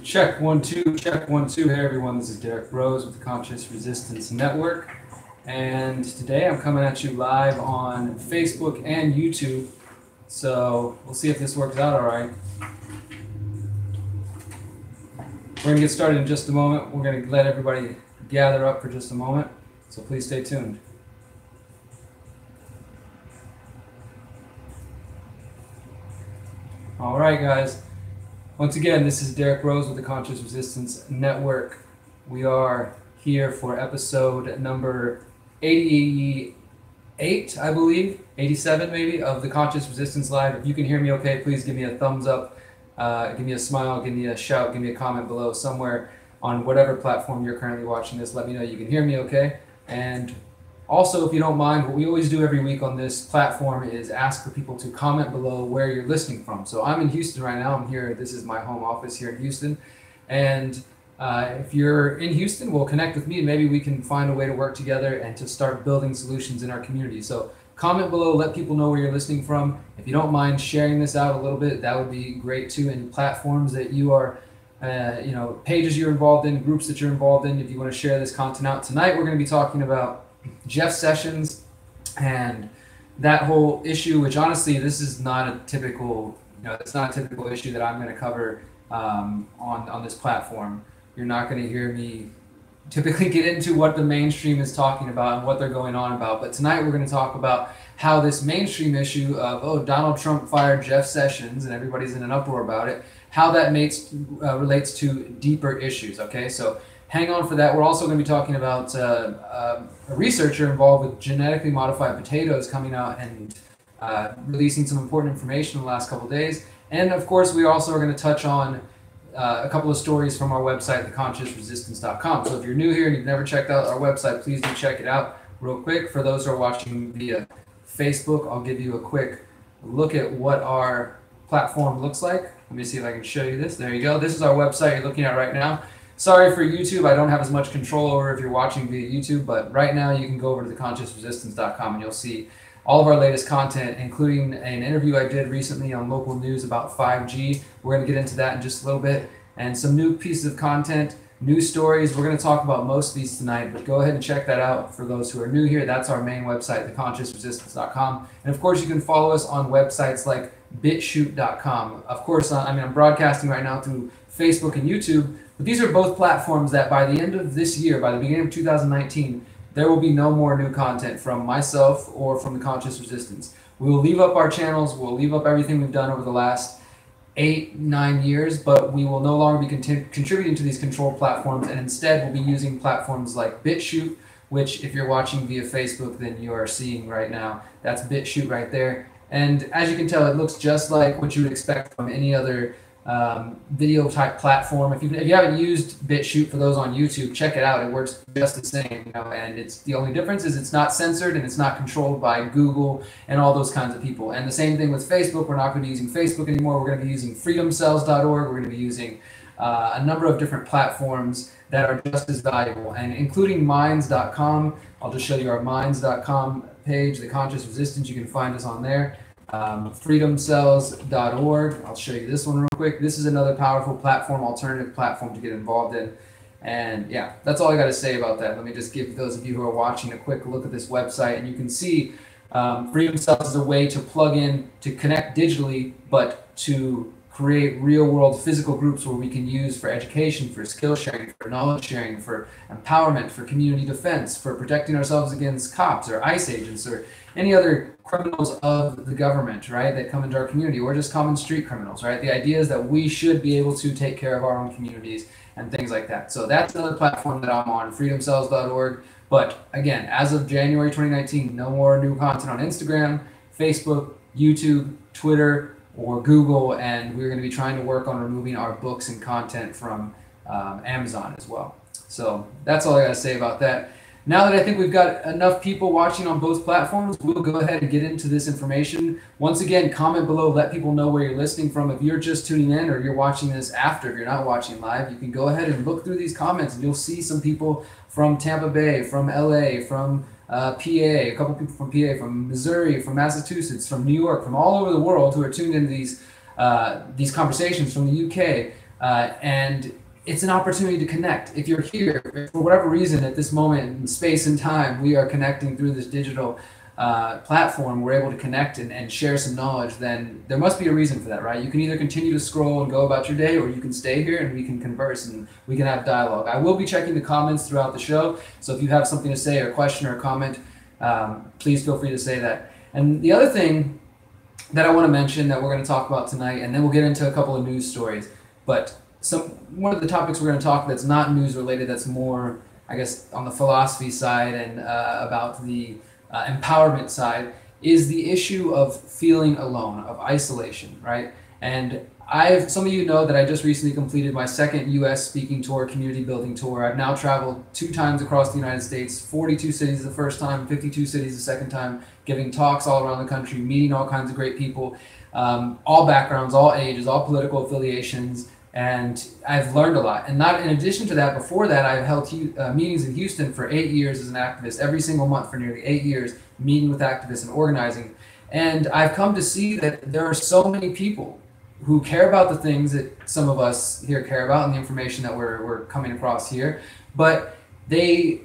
Check 1 2, check 1 2. Hey everyone, this is Derrick Broze with the Conscious Resistance Network, and today I'm coming at you live on Facebook and YouTube. So we'll see if this works out all right. We're going to get started in just a moment. We're going to let everybody gather up for just a moment, so please stay tuned. All right, guys. Once again, this is Derrick Broze with the Conscious Resistance Network. We are here for episode number 88, I believe, 87 maybe, of the Conscious Resistance Live. If you can hear me okay, please give me a thumbs up, give me a smile, give me a shout, give me a comment below somewhere on whatever platform you're currently watching this. Let me know you can hear me okay. And also, if you don't mind, what we always do every week on this platform is ask for people to comment below where you're listening from. So I'm in Houston right now. I'm here. This is my home office here in Houston. And if you're in Houston, we'll connect with me and maybe we can find a way to work together and to start building solutions in our community. So comment below, let people know where you're listening from. If you don't mind sharing this out a little bit, that would be great too. And platforms that you are pages you're involved in, groups that you're involved in, if you want to share this content out. Tonight, we're going to be talking about Jeff Sessions and that whole issue, which honestly, this is not a typical, it's not a typical issue that I'm going to cover on this platform. You're not going to hear me typically get into what the mainstream is talking about and what they're going on about. But tonight we're going to talk about how this mainstream issue of, oh, Donald Trump fired Jeff Sessions and everybody's in an uproar about it, how that relates to deeper issues, okay? So hang on for that. We're also going to be talking about a researcher involved with genetically modified potatoes coming out and releasing some important information in the last couple of days. And of course, we also are going to touch on a couple of stories from our website, theconsciousresistance.com. So if you're new here and you've never checked out our website, please do check it out real quick. For those who are watching via Facebook, I'll give you a quick look at what our platform looks like. Let me see if I can show you this. There you go. This is our website you're looking at right now. Sorry for YouTube, I don't have as much control over if you're watching via YouTube, but right now you can go over to theconsciousresistance.com and you'll see all of our latest content, including an interview I did recently on local news about 5G. We're going to get into that in just a little bit, and some new pieces of content, news stories. We're going to talk about most of these tonight, but go ahead and check that out for those who are new here. That's our main website, theconsciousresistance.com. And of course, you can follow us on websites like bitshoot.com. Of course, I'm broadcasting right now through Facebook and YouTube. But these are both platforms that by the end of this year, by the beginning of 2019, there will be no more new content from myself or from the Conscious Resistance. We will leave up our channels, we'll leave up everything we've done over the last 8-9 years, but we will no longer be contributing to these controlled platforms, and instead we'll be using platforms like BitChute, which if you're watching via Facebook, then you are seeing right now. That's BitChute right there. And as you can tell, it looks just like what you would expect from any other video type platform. If you haven't used BitChute, for those on YouTube, check it out. It works just the same, and it's the only difference is it's not censored and it's not controlled by Google and all those kinds of people. And the same thing with Facebook. We're not going to be using Facebook anymore. We're going to be using freedomcells.org. We're going to be using a number of different platforms that are just as valuable, and including minds.com. I'll just show you our minds.com page, The Conscious Resistance. You can find us on there. Freedomcells.org. I'll show you this one real quick. This is another powerful platform, alternative platform to get involved in. And yeah, that's all I got to say about that. Let me just give those of you who are watching a quick look at this website, and you can see Freedom Cells is a way to plug in, to connect digitally, but to create real-world physical groups where we can use for education, for skill sharing, for knowledge sharing, for empowerment, for community defense, for protecting ourselves against cops or ICE agents or any other criminals of the government, right, that come into our community, or just common street criminals, right? The idea is that we should be able to take care of our own communities and things like that. So that's another platform that I'm on, freedomcells.org. But again, as of January 2019, no more new content on Instagram, Facebook, YouTube, Twitter, or Google, and we're going to be trying to work on removing our books and content from Amazon as well. So that's all I got to say about that. Now that I think we've got enough people watching on both platforms, we'll go ahead and get into this information. Once again, comment below, let people know where you're listening from. If you're just tuning in or you're watching this after, if you're not watching live, you can go ahead and look through these comments and you'll see some people from Tampa Bay, from LA, from PA, a couple people from PA, from Missouri, from Massachusetts, from New York, from all over the world who are tuned into these conversations, from the UK. And it's an opportunity to connect. If you're here, if for whatever reason, at this moment in space and time, we are connecting through this digital platform, we're able to connect and share some knowledge, then there must be a reason for that, right? You can either continue to scroll and go about your day, or you can stay here and we can converse and we can have dialogue. I will be checking the comments throughout the show, so if you have something to say or a question or a comment, please feel free to say that. And the other thing that I want to mention that we're going to talk about tonight, and then we'll get into a couple of news stories, but one of the topics we're going to talk that's not news related, that's more, I guess, on the philosophy side and about the empowerment side, is the issue of feeling alone, of isolation, right? And some of you know that I just recently completed my second US speaking tour, community building tour. I've now traveled 2 times across the United States, 42 cities the first time, 52 cities the second time, giving talks all around the country, meeting all kinds of great people, all backgrounds, all ages, all political affiliations. And I've learned a lot. And not in addition to that, before that, I've held meetings in Houston for 8 years as an activist, every single month for nearly 8 years, meeting with activists and organizing. And I've come to see that there are so many people who care about the things that some of us here care about and the information that we're coming across here, but they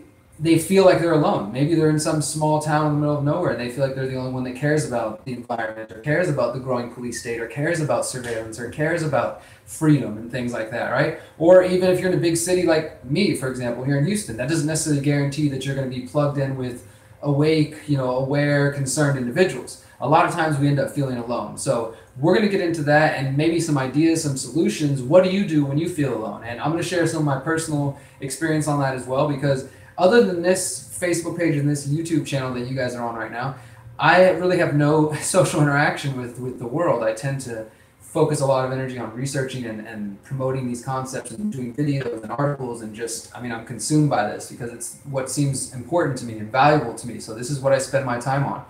feel like they're alone. Maybe they're in some small town in the middle of nowhere and they feel like they're the only one that cares about the environment, or cares about the growing police state, or cares about surveillance, or cares about freedom and things like that, right? Or even if you're in a big city like me, for example, here in Houston, that doesn't necessarily guarantee that you're going to be plugged in with awake, aware, concerned individuals. A lot of times we end up feeling alone. So we're going to get into that and maybe some ideas, some solutions. What do you do when you feel alone? And I'm going to share some of my personal experience on that as well, because other than this Facebook page and this YouTube channel that you guys are on right now, I really have no social interaction with the world. I tend to focus a lot of energy on researching and promoting these concepts and doing videos and articles, and just, I'm consumed by this because it's what seems important to me and valuable to me. So this is what I spend my time on.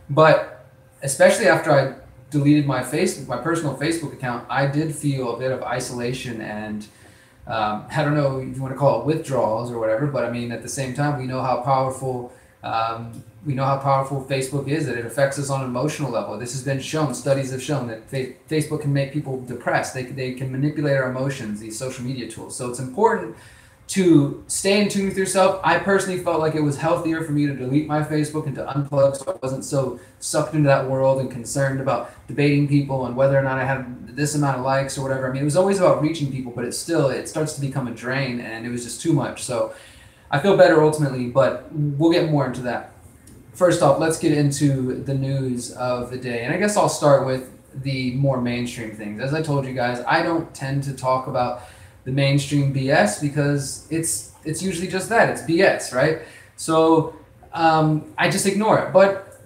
But especially after I deleted my personal Facebook account, I did feel a bit of isolation and I don't know if you want to call it withdrawals or whatever, but at the same time, we know how powerful Facebook is, that it affects us on an emotional level. This has been shown, studies have shown that Facebook can make people depressed. They can manipulate our emotions, these social media tools. So it's important to stay in tune with yourself. I personally felt like it was healthier for me to delete my Facebook and to unplug, so I wasn't so sucked into that world and concerned about debating people and whether or not I had this amount of likes or whatever. It was always about reaching people, but it starts to become a drain, and it was just too much. So I feel better ultimately, but we'll get more into that. First off, let's get into the news of the day. And I guess I'll start with the more mainstream things. As I told you guys, I don't tend to talk about the mainstream BS because it's usually just that, it's BS, right? So I just ignore it. But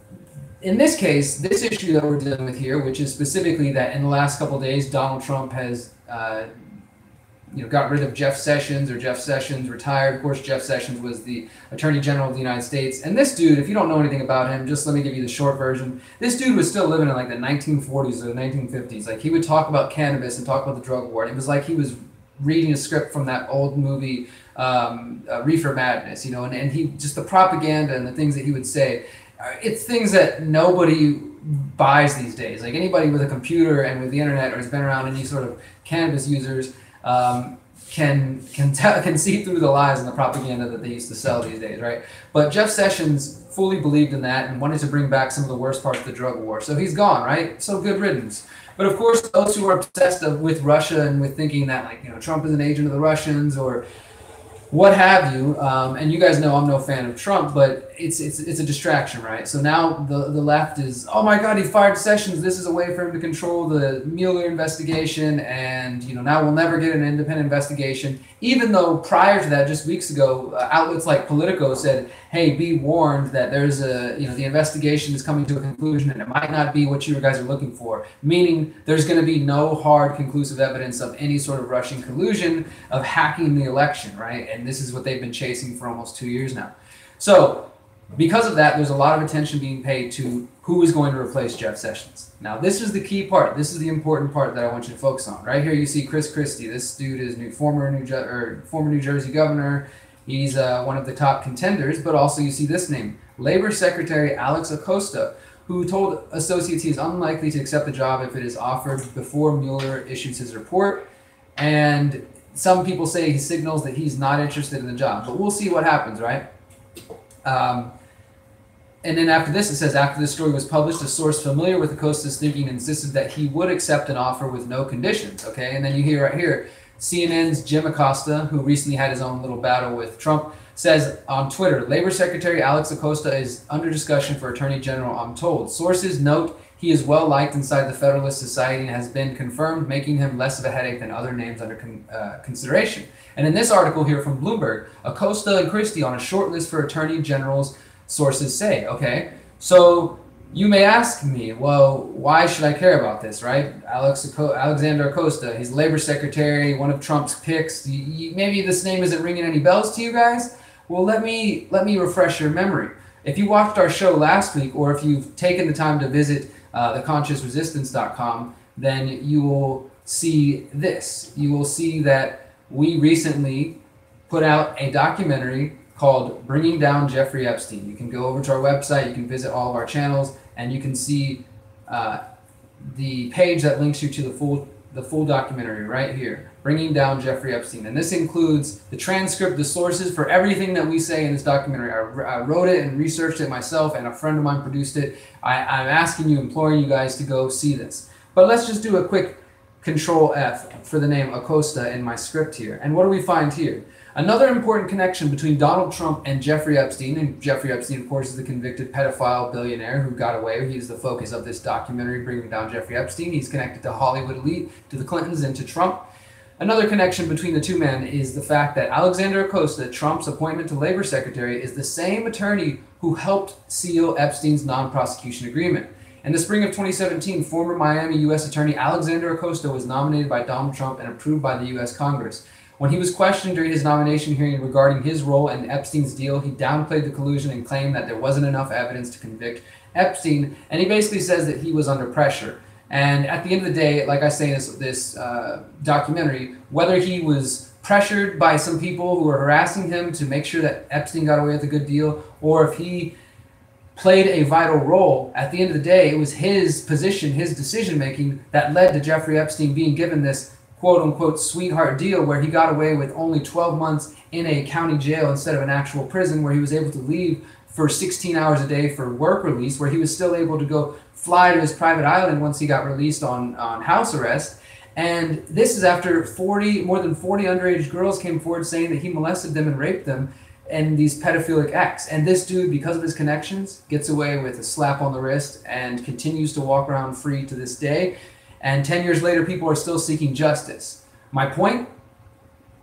in this case, this issue that we're dealing with here, which is specifically that in the last couple of days, Donald Trump has got rid of Jeff Sessions, or Jeff Sessions retired. Of course, Jeff Sessions was the Attorney General of the United States. And this dude, if you don't know anything about him, just let me give you the short version. This dude was still living in like the 1940s or the 1950s. Like, he would talk about cannabis and talk about the drug war. And it was like he was reading a script from that old movie, Reefer Madness, and he, just the propaganda and the things that he would say, it's things that nobody buys these days. Like, anybody with a computer and with the internet, or has been around any sort of cannabis users, can see through the lies and the propaganda that they used to sell these days, right? But Jeff Sessions fully believed in that and wanted to bring back some of the worst parts of the drug war. So he's gone, right? So good riddance. But of course, those who are obsessed with Russia and with thinking that Trump is an agent of the Russians or what have you, and you guys know I'm no fan of Trump, but it's a distraction, right? So now the left is, oh my God, he fired Sessions. This is a way for him to control the Mueller investigation, and now we'll never get an independent investigation. Even though prior to that, just weeks ago, outlets like Politico said, hey, be warned that there's the investigation is coming to a conclusion and it might not be what you guys are looking for. Meaning there's going to be no hard conclusive evidence of any sort of Russian collusion of hacking the election, right? And this is what they've been chasing for almost 2 years now. So because of that, there's a lot of attention being paid to who is going to replace Jeff Sessions. Now, this is the key part. This is the important part that I want you to focus on. Right here, you see Chris Christie. This dude is former New Jersey governor. He's one of the top contenders, but also you see this name, Labor Secretary Alex Acosta, who told associates he is unlikely to accept the job if it is offered before Mueller issues his report. And some people say he signals that he's not interested in the job, but we'll see what happens, right? And then after this, it says, after this story was published, a source familiar with Acosta's thinking insisted that he would accept an offer with no conditions, okay? And then you hear right here, CNN's Jim Acosta, who recently had his own little battle with Trump, says on Twitter, Labor Secretary Alex Acosta is under discussion for Attorney General, I'm told. Sources note he is well liked inside the Federalist Society and has been confirmed, making him less of a headache than other names under consideration. And in this article here from Bloomberg, Acosta and Christie on a short list for Attorney Generals, sources say, okay? So you may ask me, well, why should I care about this, right? Alexander Acosta, he's Labor Secretary, one of Trump's picks. Maybe this name isn't ringing any bells to you guys. Well, let me refresh your memory. If you watched our show last week, or if you've taken the time to visit theconsciousresistance.com, then you will see this. You will see that we recently put out a documentary called Bringing Down Jeffrey Epstein. You can go over to our website, you can visit all of our channels, and you can see the page that links you to the full documentary right here, Bringing Down Jeffrey Epstein. And this includes the transcript, the sources for everything that we say in this documentary. I wrote it and researched it myself, and a friend of mine produced it. I'm asking you, imploring you guys to go see this. But let's just do a quick Control F for the name Acosta in my script here. And what do we find here? Another important connection between Donald Trump and Jeffrey Epstein, and Jeffrey Epstein, of course, is the convicted pedophile billionaire who got away. He's the focus of this documentary, Bringing Down Jeffrey Epstein. He's connected to Hollywood elite, to the Clintons, and to Trump. Another connection between the two men is the fact that Alexander Acosta, Trump's appointment to Labor Secretary, is the same attorney who helped seal Epstein's non-prosecution agreement. In the spring of 2017, former Miami U.S. Attorney Alexander Acosta was nominated by Donald Trump and approved by the U.S. Congress. When he was questioned during his nomination hearing regarding his role in Epstein's deal, he downplayed the collusion and claimed that there wasn't enough evidence to convict Epstein. And he basically says that he was under pressure. And at the end of the day, like I say in this documentary, whether he was pressured by some people who were harassing him to make sure that Epstein got away with a good deal, or if he played a vital role, at the end of the day, it was his position, his decision-making that led to Jeffrey Epstein being given this quote-unquote sweetheart deal where he got away with only 12 months in a county jail instead of an actual prison, where he was able to leave for 16 hours a day for work release, where he was still able to go fly to his private island once he got released on house arrest. And this is after more than 40 underage girls came forward saying that he molested them and raped them and these pedophilic acts. And this dude, because of his connections, gets away with a slap on the wrist and continues to walk around free to this day. And 10 years later, people are still seeking justice. My point?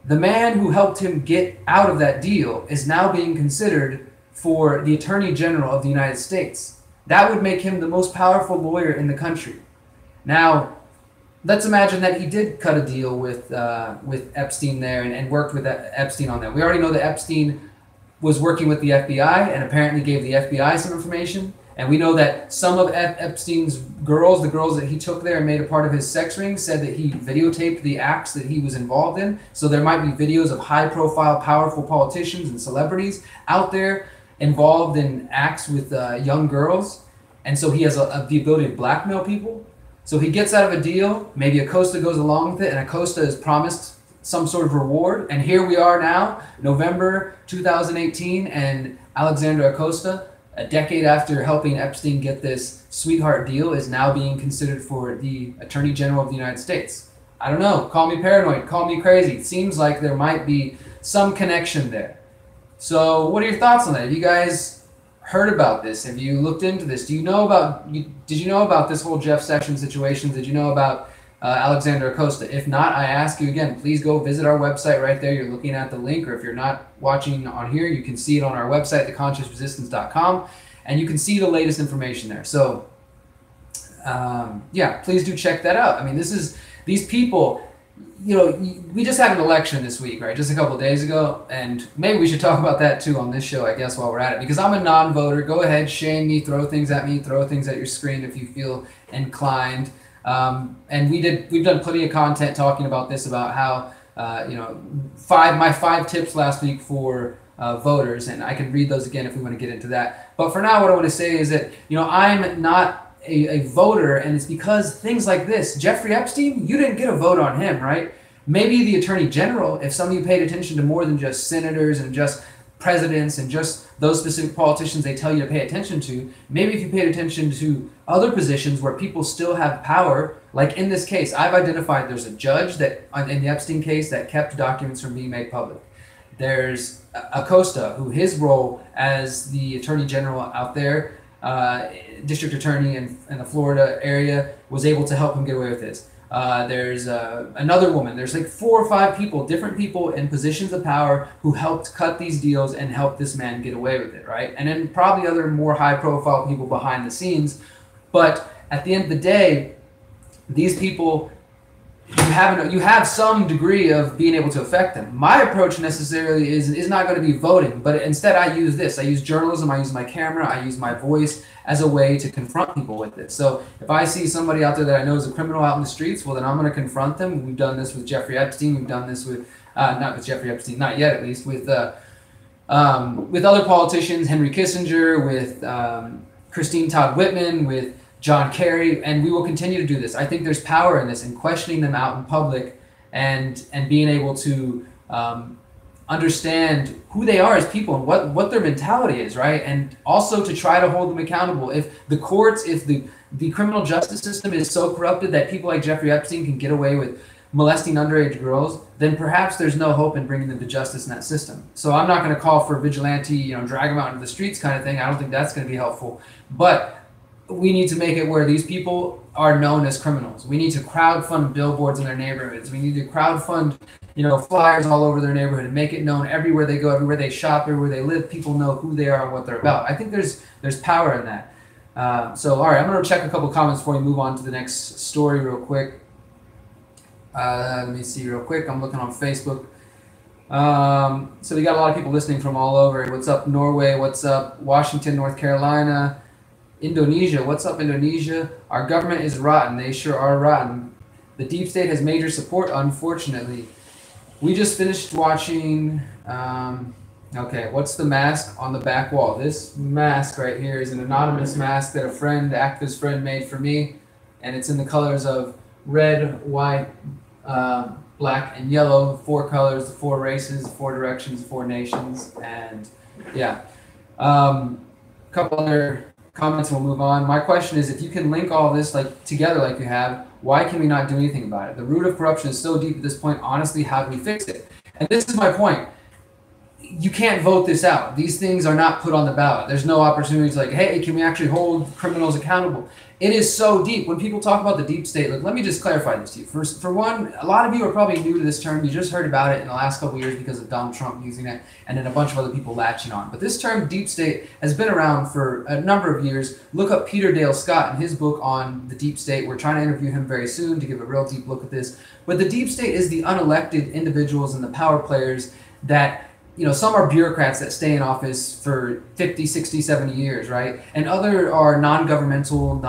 The man who helped him get out of that deal is now being considered for the Attorney General of the United States. That would make him the most powerful lawyer in the country. Now, let's imagine that he did cut a deal with Epstein there and worked with Epstein on that. We already know that Epstein was working with the FBI and apparently gave the FBI some information. And we know that some of Epstein's girls, the girls that he took there and made a part of his sex ring, said that he videotaped the acts that he was involved in. So there might be videos of high-profile, powerful politicians and celebrities out there involved in acts with young girls. And so he has the ability to blackmail people. So he gets out of a deal, maybe Acosta goes along with it, and Acosta is promised some sort of reward. And here we are now, November 2018, and Alexander Acosta, a decade after helping Epstein get this sweetheart deal, is now being considered for the Attorney General of the United States. I don't know, call me paranoid, call me crazy. It seems like there might be some connection there. So what are your thoughts on that? Have you guys heard about this? Have you looked into this? Did you know about this whole Jeff Sessions situation? Did you know about Alexander Acosta? If not, I ask you again, please go visit our website right there. You're looking at the link, or if you're not watching on here, you can see it on our website, theconsciousresistance.com, and you can see the latest information there. So yeah, please do check that out. I mean, these people, you know, we just had an election this week, right? Just a couple of days ago, and maybe we should talk about that too on this show, I guess, while we're at it, because I'm a non-voter. Go ahead, shame me, throw things at me, throw things at your screen if you feel inclined. And we've done plenty of content talking about this, about how, you know, my five tips last week for voters, and I can read those again if we want to get into that. But for now, what I want to say is that, you know, I'm not a voter, and it's because things like this, Jeffrey Epstein, you didn't get a vote on him, right? Maybe the attorney general, if some of you paid attention to more than just senators and just presidents and just those specific politicians they tell you to pay attention to, maybe if you paid attention to other positions where people still have power, like in this case, I've identified there's a judge that in the Epstein case that kept documents from being made public. There's Acosta, who his role as the attorney general out there, district attorney in the Florida area, was able to help him get away with this. There's another woman. There's like 4 or 5 people, different people in positions of power who helped cut these deals and help this man get away with it, right? And then probably other more high-profile people behind the scenes. But at the end of the day, these people, you have some degree of being able to affect them. My approach necessarily is not going to be voting, but instead I use this. I use journalism, I use my camera, I use my voice as a way to confront people with it. So if I see somebody out there that I know is a criminal out in the streets, well, then I'm going to confront them. We've done this with Jeffrey Epstein. We've done this with, not with Jeffrey Epstein, not yet at least, with other politicians, Henry Kissinger, with Christine Todd Whitman, with John Kerry, and we will continue to do this. I think there's power in this, in questioning them out in public and being able to understand who they are as people and what their mentality is, right? And also to try to hold them accountable. If the courts, if the criminal justice system is so corrupted that people like Jeffrey Epstein can get away with molesting underage girls, then perhaps there's no hope in bringing them to justice in that system. So I'm not going to call for vigilante, drag them out into the streets kind of thing. I don't think that's going to be helpful. But we need to make it where these people are known as criminals. We need to crowdfund billboards in their neighborhoods. We need to crowdfund, flyers all over their neighborhood and make it known everywhere they go, everywhere they shop, everywhere they live. People know who they are and what they're about. I think there's power in that. So, all right, I'm going to check a couple comments before we move on to the next story real quick. Let me see real quick. I'm looking on Facebook. So we got a lot of people listening from all over. What's up, Norway? What's up, Washington, North Carolina? Indonesia, what's up, Indonesia? Our government is rotten. They sure are rotten. The deep state has major support, unfortunately. We just finished watching, okay, what's the mask on the back wall? This mask right here is an anonymous mask that a friend, activist friend, made for me, and it's in the colors of red, white, black, and yellow, the 4 colors, the 4 races, the 4 directions, the 4 nations, and yeah. A couple other comments, we'll move on. My question is, if you can link all this together like you have, why can we not do anything about it? The root of corruption is so deep at this point. Honestly, how do we fix it? And this is my point. You can't vote this out. These things are not put on the ballot. There's no opportunity to hey, can we actually hold criminals accountable? It is so deep. When people talk about the deep state, let me just clarify this to you. For one, a lot of you are probably new to this term. You just heard about it in the last couple of years because of Donald Trump using it and then a bunch of other people latching on. But this term deep state has been around for a number of years. Look up Peter Dale Scott and his book on the deep state. We're trying to interview him very soon to give a real deep look at this. But the deep state is the unelected individuals and the power players that some are bureaucrats that stay in office for 50, 60, 70 years, right? And other are non-governmental,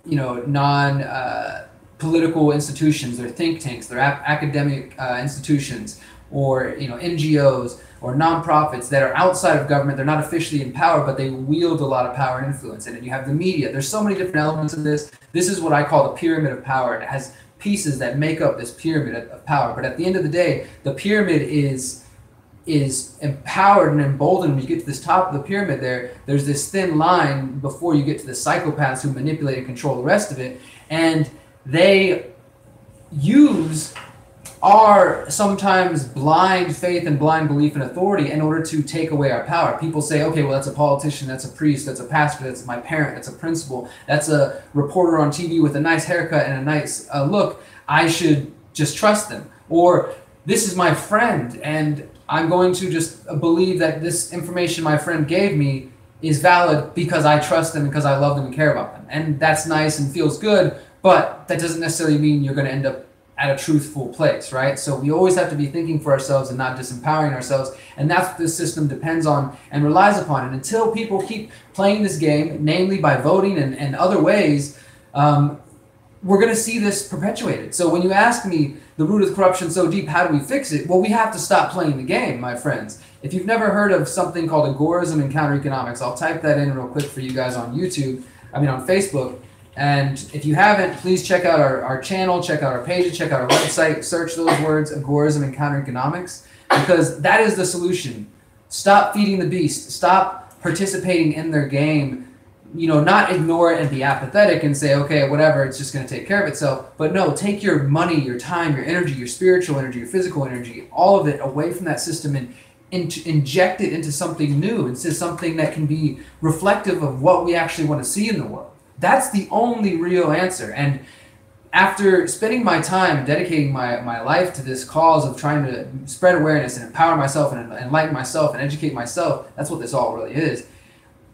non-political institutions. They're think tanks, they're academic institutions, or NGOs or nonprofits that are outside of government. They're not officially in power, but they wield a lot of power and influence. And then you have the media. There's so many different elements of this. This is what I call the pyramid of power. And it has pieces that make up this pyramid of power. But at the end of the day, the pyramid is empowered and emboldened. When you get to this top of the pyramid there's this thin line before you get to the psychopaths who manipulate and control the rest of it. And they use our sometimes blind faith and blind belief in authority in order to take away our power. People say, okay, well, that's a politician, that's a priest, that's a pastor, that's my parent, that's a principal, that's a reporter on TV with a nice haircut and a nice look. I should just trust them. Or this is my friend, and I'm going to just believe that this information my friend gave me is valid because I trust them, because I love them and care about them. And that's nice and feels good, but that doesn't necessarily mean you're going to end up at a truthful place, right? So we always have to be thinking for ourselves and not disempowering ourselves. And that's what this system depends on and relies upon. And until people keep playing this game, namely by voting and other ways, we're going to see this perpetuated. So when you ask me, the root of corruption so deep, how do we fix it? Well, we have to stop playing the game, my friends. If you've never heard of something called agorism and counter-economics, I'll type that in real quick for you guys on YouTube, on Facebook. And if you haven't, please check out our channel, check out our pages, check out our website, search those words, agorism and counter-economics, because that is the solution. Stop feeding the beast. Stop participating in their game. You know, not ignore it and be apathetic and say, okay, whatever, it's just going to take care of itself. But no, take your money, your time, your energy, your spiritual energy, your physical energy, all of it away from that system and inject it into something new, into something that can be reflective of what we actually want to see in the world. That's the only real answer. And after spending my time, dedicating my life to this cause of trying to spread awareness and empower myself and enlighten myself and educate myself, that's what this all really is.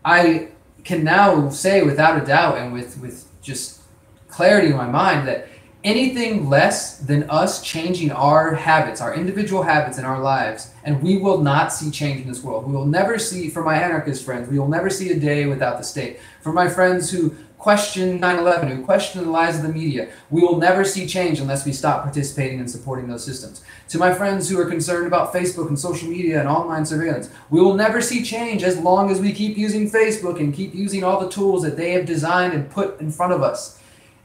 I can now say without a doubt and with just clarity in my mind that anything less than us changing our habits, our individual habits in our lives, and we will not see change in this world. We will never see, for my anarchist friends, we will never see a day without the state. For my friends who question 9/11, who question the lies of the media, we will never see change unless we stop participating and supporting those systems. To my friends who are concerned about Facebook and social media and online surveillance, we will never see change as long as we keep using Facebook and keep using all the tools that they have designed and put in front of us.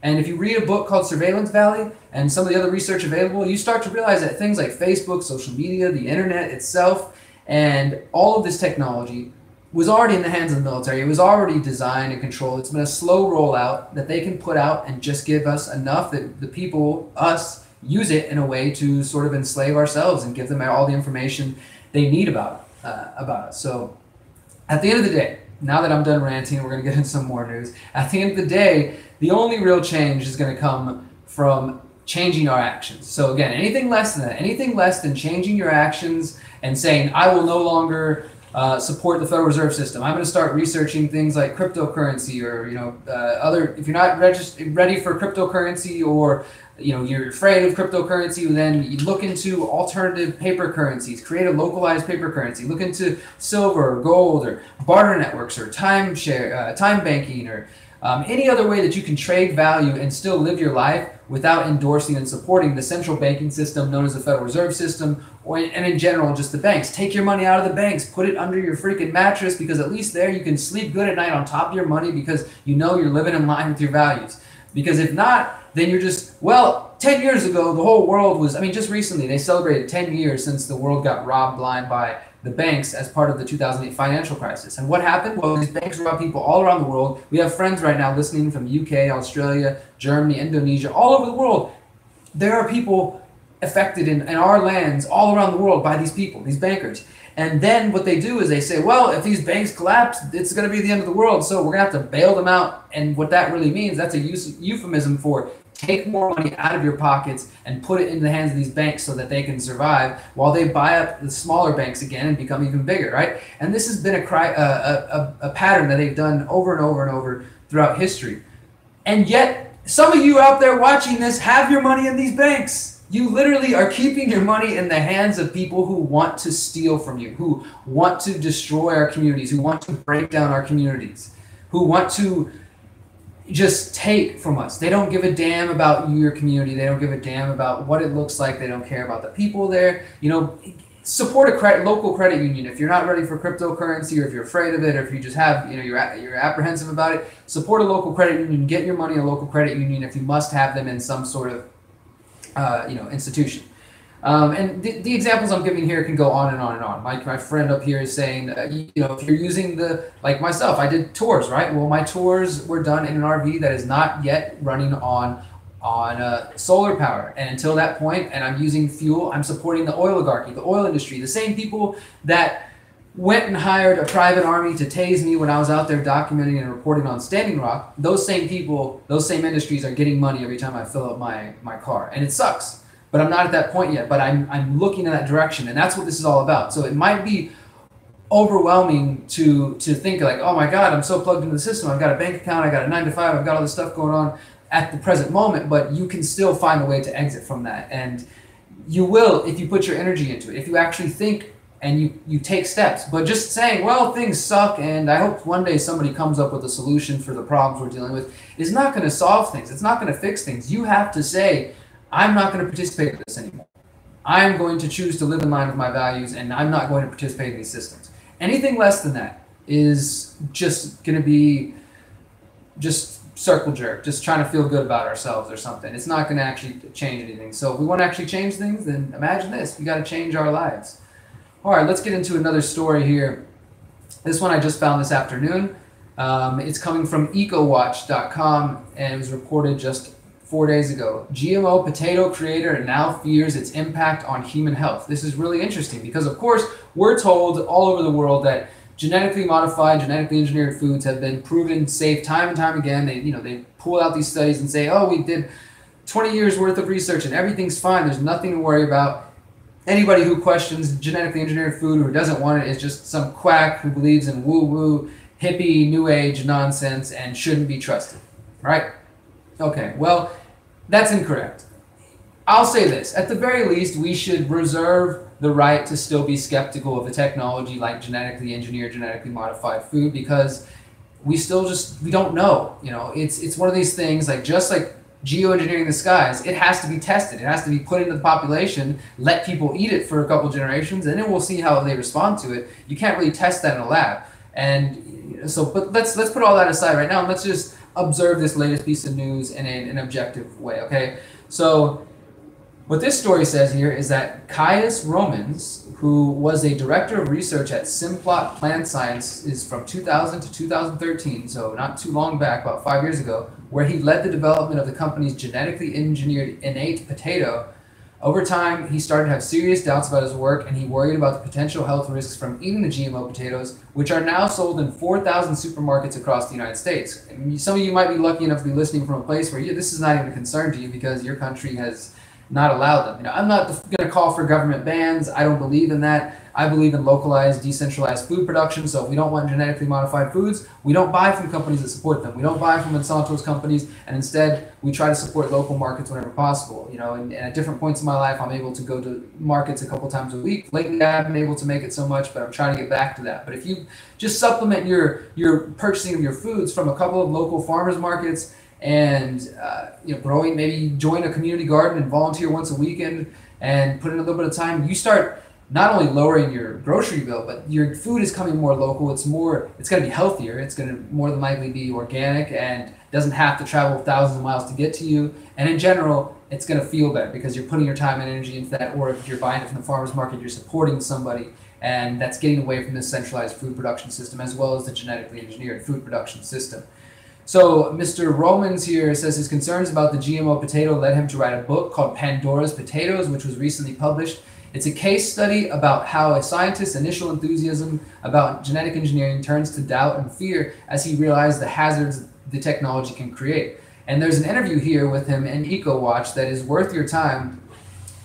And if you read a book called Surveillance Valley and some of the other research available, you start to realize that things like Facebook, social media, the internet itself, and all of this technology was already in the hands of the military. It was already designed and controlled. It's been a slow rollout that they can put out and just give us enough that the people, us, use it in a way to sort of enslave ourselves and give them all the information they need about us. So at the end of the day, now that I'm done ranting, we're going to get into some more news. At the end of the day, the only real change is going to come from changing our actions. So again, anything less than that, anything less than changing your actions and saying, I will no longer support the Federal Reserve System. I'm going to start researching things like cryptocurrency or, other, if you're not ready for cryptocurrency or, you're afraid of cryptocurrency, then you look into alternative paper currencies, create a localized paper currency, look into silver or gold or barter networks or time banking or any other way that you can trade value and still live your life without endorsing and supporting the central banking system known as the Federal Reserve System, and in general, just the banks. Take your money out of the banks, put it under your freaking mattress, because at least there you can sleep good at night on top of your money because you know you're living in line with your values. Because if not, then you're just, 10 years ago, the whole world was, just recently, they celebrated 10 years since the world got robbed blind by the banks as part of the 2008 financial crisis. And what happened? Well, these banks robbed people all around the world. We have friends right now listening from UK, Australia, Germany, Indonesia, all over the world. There are people affected in our lands all around the world by these people, these bankers. And then what they do is they say, well, if these banks collapse, it's going to be the end of the world, so we're going to have to bail them out. And what that really means, that's a euphemism for take more money out of your pockets and put it in the hands of these banks so that they can survive while they buy up the smaller banks again and become even bigger, right? And this has been a pattern that they've done over and over and over throughout history. And yet, some of you out there watching this have your money in these banks. You literally are keeping your money in the hands of people who want to steal from you, who want to destroy our communities, who want to break down our communities, who want to just take from us. They don't give a damn about your community. They don't give a damn about what it looks like. They don't care about the people there. Support a local credit union. If you're not ready for cryptocurrency, or if you're afraid of it, or if you just have, you're apprehensive about it, support a local credit union. Get your money in a local credit union if you must have them in some sort of institution. And the examples I'm giving here can go on and on and on. My friend up here is saying, if you're using like myself, I did tours, right? Well, my tours were done in an RV that is not yet running on solar power. And until that point, and I'm using fuel, I'm supporting the oligarchy, the oil industry, the same people that went and hired a private army to tase me when I was out there documenting and reporting on Standing Rock. Those same people, those same industries are getting money every time I fill up my car. And it sucks. But I'm not at that point yet, but I'm looking in that direction, and that's what this is all about. So it might be overwhelming to think like, oh my God, I'm so plugged into the system. I've got a bank account, I got a 9 to 5, I've got all this stuff going on at the present moment, but you can still find a way to exit from that. And you will if you put your energy into it, if you actually think and you take steps. But just saying, well, things suck, and I hope one day somebody comes up with a solution for the problems we're dealing with, is not going to solve things. It's not going to fix things. You have to say, I'm not going to participate in this anymore. I'm going to choose to live in line with my values, and I'm not going to participate in these systems. Anything less than that is just going to be just circle jerk, just trying to feel good about ourselves or something. It's not going to actually change anything. So if we want to actually change things, then imagine this. We got to change our lives. All right, let's get into another story here. This one I just found this afternoon. It's coming from ecowatch.com, and it was reported just 4 days ago. GMO potato creator now fears its impact on human health. This is really interesting because, of course, we're told all over the world that genetically modified, genetically engineered foods have been proven safe time and time again. They pull out these studies and say, oh, we did 20 years worth of research and everything's fine. There's nothing to worry about. Anybody who questions genetically engineered food or who doesn't want it is just some quack who believes in woo-woo, hippie, new age nonsense and shouldn't be trusted, right? Okay, well, that's incorrect. I'll say this. At the very least, we should reserve the right to still be skeptical of a technology like genetically engineered, genetically modified food because we don't know. It's one of these things just like geoengineering the skies. It has to be tested. It has to be put into the population, let people eat it for a couple generations, and then we'll see how they respond to it. You can't really test that in a lab. And so, but let's put all that aside right now and let's just observe this latest piece of news in an objective way, okay? So what this story says here is that Caius Romans, who was a director of research at Simplot Plant Science, is from 2000 to 2013, so not too long back, about 5 years ago, where he led the development of the company's genetically engineered innate potato. Over time, he started to have serious doubts about his work, and he worried about the potential health risks from eating the GMO potatoes, which are now sold in 4,000 supermarkets across the United States. And some of you might be lucky enough to be listening from a place where this is not even a concern to you because your country has not allowed them. I'm not going to call for government bans. I don't believe in that. I believe in localized, decentralized food production. So if we don't want genetically modified foods, we don't buy from companies that support them. We don't buy from Monsanto's companies, and instead we try to support local markets whenever possible. And at different points in my life, I'm able to go to markets a couple times a week. Lately, I haven't been able to make it so much, but I'm trying to get back to that. But if you just supplement your purchasing of your foods from a couple of local farmers markets, and growing, maybe join a community garden and volunteer once a weekend and put in a little bit of time, you start not only lowering your grocery bill, but your food is coming more local. It's going to be healthier. It's going to more than likely be organic and doesn't have to travel thousands of miles to get to you. And in general, it's going to feel better because you're putting your time and energy into that. Or if you're buying it from the farmer's market, you're supporting somebody, and that's getting away from this centralized food production system as well as the genetically engineered food production system. So Mr. Romans here says his concerns about the GMO potato led him to write a book called Pandora's Potatoes, which was recently published. It's a case study about how a scientist's initial enthusiasm about genetic engineering turns to doubt and fear as he realized the hazards the technology can create. And there's an interview here with him in EcoWatch that is worth your time.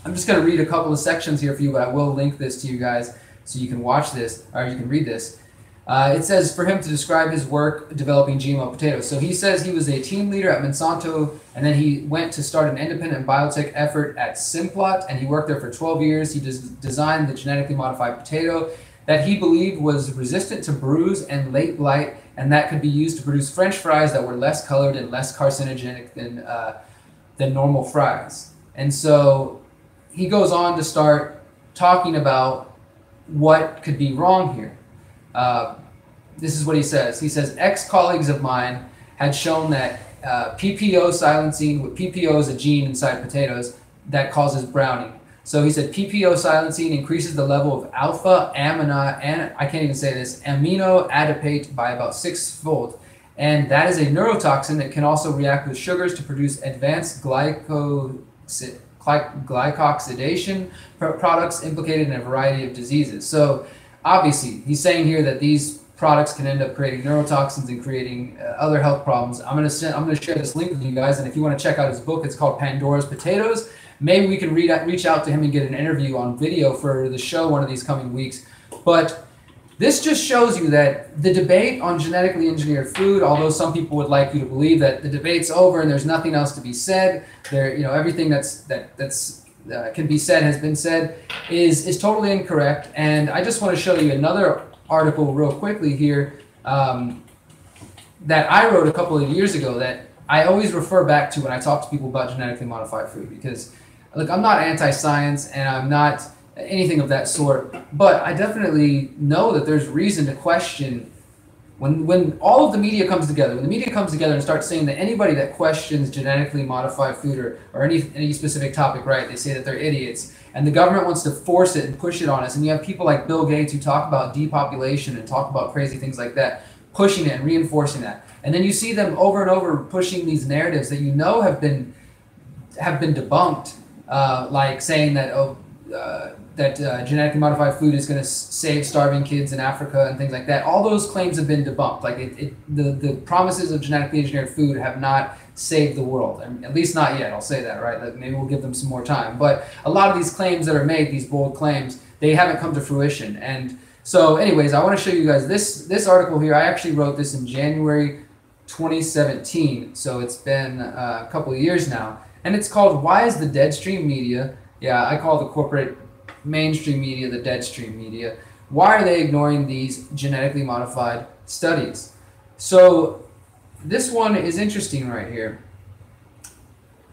I'm just going to read a couple of sections here for you, but I will link this to you guys so you can watch this, or you can read this. It says for him to describe his work developing GMO potatoes. So he says he was a team leader at Monsanto, and then he went to start an independent biotech effort at Simplot, and he worked there for 12 years. He designed the genetically modified potato that he believed was resistant to bruise and late blight, and that could be used to produce French fries that were less colored and less carcinogenic than normal fries. And so he goes on to start talking about what could be wrong here. This is what he says. He says, ex-colleagues of mine had shown that PPO silencing, PPO is a gene inside potatoes that causes browning. So he said PPO silencing increases the level of alpha amino adipate by about 6-fold. And that is a neurotoxin that can also react with sugars to produce advanced glycoxidation products implicated in a variety of diseases. So obviously, he's saying here that these products can end up creating neurotoxins and creating other health problems. I'm going to share this link with you guys, and if you want to check out his book, it's called Pandora's Potatoes. Maybe we can reach out to him and get an interview on video for the show one of these coming weeks. But this just shows you that the debate on genetically engineered food, although some people would like you to believe that the debate's over and there's nothing else to be said, everything that's can be said has been said, is totally incorrect. And I just want to show you another article real quickly here that I wrote a couple of years ago that I always refer back to when I talk to people about genetically modified food, because look, I'm not anti-science and I'm not anything of that sort, but I definitely know that there's reason to question When all of the media comes together, when the media comes together and starts saying that anybody that questions genetically modified food or any specific topic, right, they say that they're idiots, and the government wants to force it and push it on us, and you have people like Bill Gates who talk about depopulation and talk about crazy things like that, pushing it and reinforcing that, and then you see them over and over pushing these narratives that you know have been debunked, like saying that genetically modified food is going to save starving kids in Africa and things like that. All those claims have been debunked. Like the promises of genetically engineered food have not saved the world, and at least not yet. I'll say that, right? Like maybe we'll give them some more time. But a lot of these claims that are made, these bold claims, they haven't come to fruition. And so, anyways, I want to show you guys this article here. I actually wrote this in January 2017, so it's been a couple of years now, and it's called "Why is the Deadstream Media?" Yeah, I call the corporate mainstream media the deadstream media. Why are they ignoring these genetically modified studies? So this one is interesting right here.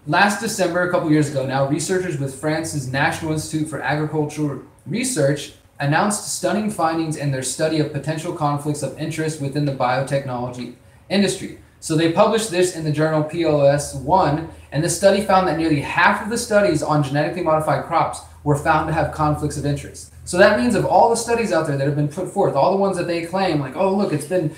Last December, a couple years ago now, researchers with France's National Institute for Agricultural Research announced stunning findings in their study of potential conflicts of interest within the biotechnology industry. So they published this in the journal PLOS One, and the study found that nearly half of the studies on genetically modified crops were found to have conflicts of interest. So that means of all the studies out there that have been put forth, all the ones that they claim, like, oh, look, it's been,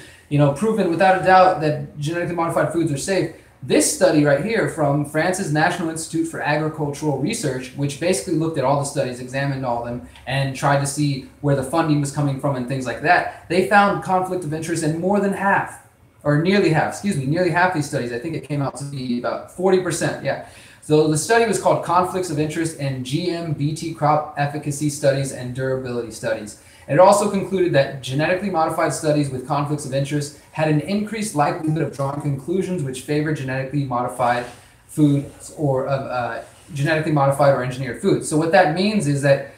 proven without a doubt that genetically modified foods are safe. This study right here from France's National Institute for Agricultural Research, which basically looked at all the studies, examined all of them, and tried to see where the funding was coming from and things like that, they found conflict of interest in more than half, or nearly half these studies. I think it came out to be about 40%, yeah. So the study was called Conflicts of Interest in GM-BT Crop Efficacy Studies and Durability Studies. And it also concluded that genetically modified studies with conflicts of interest had an increased likelihood of drawing conclusions which favor genetically modified foods or genetically modified or engineered foods. So what that means is that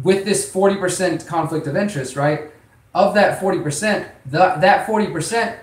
with this 40% conflict of interest, right, of that 40%, that 40%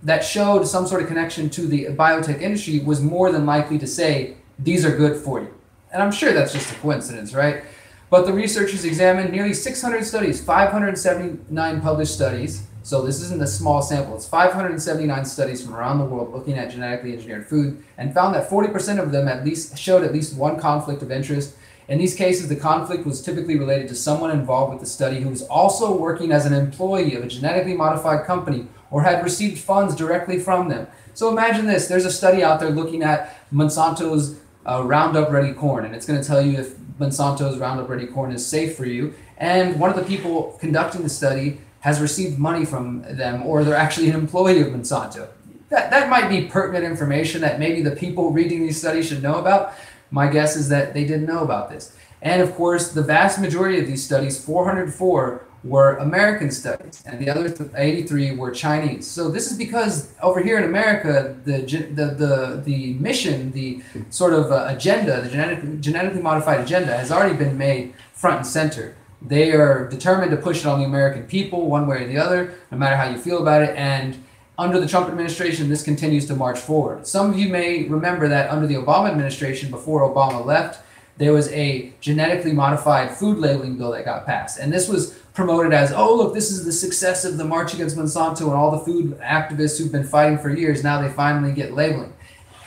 that showed some sort of connection to the biotech industry was more than likely to say, these are good for you. And I'm sure that's just a coincidence, right? But the researchers examined nearly 600 studies, 579 published studies. So this isn't a small sample. It's 579 studies from around the world looking at genetically engineered food, and found that 40% of them showed at least one conflict of interest. In these cases, the conflict was typically related to someone involved with the study who was also working as an employee of a genetically modified company or had received funds directly from them. So imagine this. There's a study out there looking at Monsanto's Roundup Ready corn, and it's going to tell you if Monsanto's Roundup Ready corn is safe for you. And one of the people conducting the study has received money from them, or they're actually an employee of Monsanto. That might be pertinent information that maybe the people reading these studies should know about. My guess is that they didn't know about this. And of course, the vast majority of these studies, 404, were American studies, and the other 83 were Chinese. So this is because over here in America, the mission, the sort of agenda, the genetically modified agenda has already been made front and center. They are determined to push it on the American people one way or the other, no matter how you feel about it. And under the Trump administration, this continues to march forward. Some of you may remember that under the Obama administration, before Obama left, there was a genetically modified food labeling bill that got passed. And this was promoted as, oh, look, this is the success of the march against Monsanto and all the food activists who've been fighting for years. Now they finally get labeling.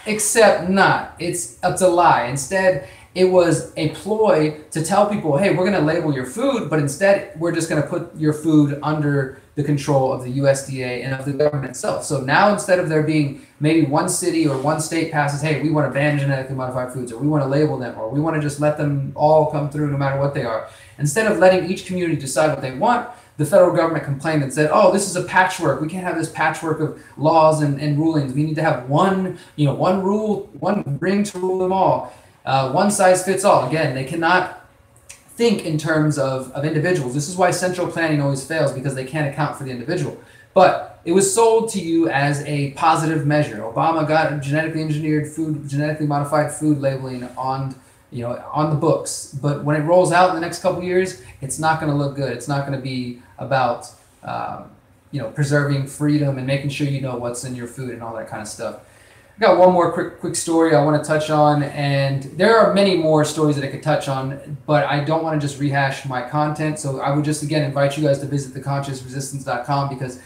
Except not. It's a lie. Instead, it was a ploy to tell people, hey, we're going to label your food, but instead we're just going to put your food under the control of the USDA and of the government itself. So now instead of there being maybe one city or one state passes, hey, we want to ban genetically modified foods, or we want to label them, or we want to just let them all come through no matter what they are. Instead of letting each community decide what they want, the federal government complained and said, oh, this is a patchwork. We can't have this patchwork of laws and rulings. We need to have one rule, one ring to rule them all. One size fits all. Again, they cannot think in terms of individuals. This is why central planning always fails, because they can't account for the individual. But it was sold to you as a positive measure. Obama got genetically engineered food, genetically modified food labeling on the books. But when it rolls out in the next couple of years, it's not going to look good. It's not going to be about preserving freedom and making sure you know what's in your food and all that kind of stuff. I got one more quick story I want to touch on, and there are many more stories that I could touch on, but I don't want to just rehash my content. So I would just, again, invite you guys to visit theconsciousresistance.com, because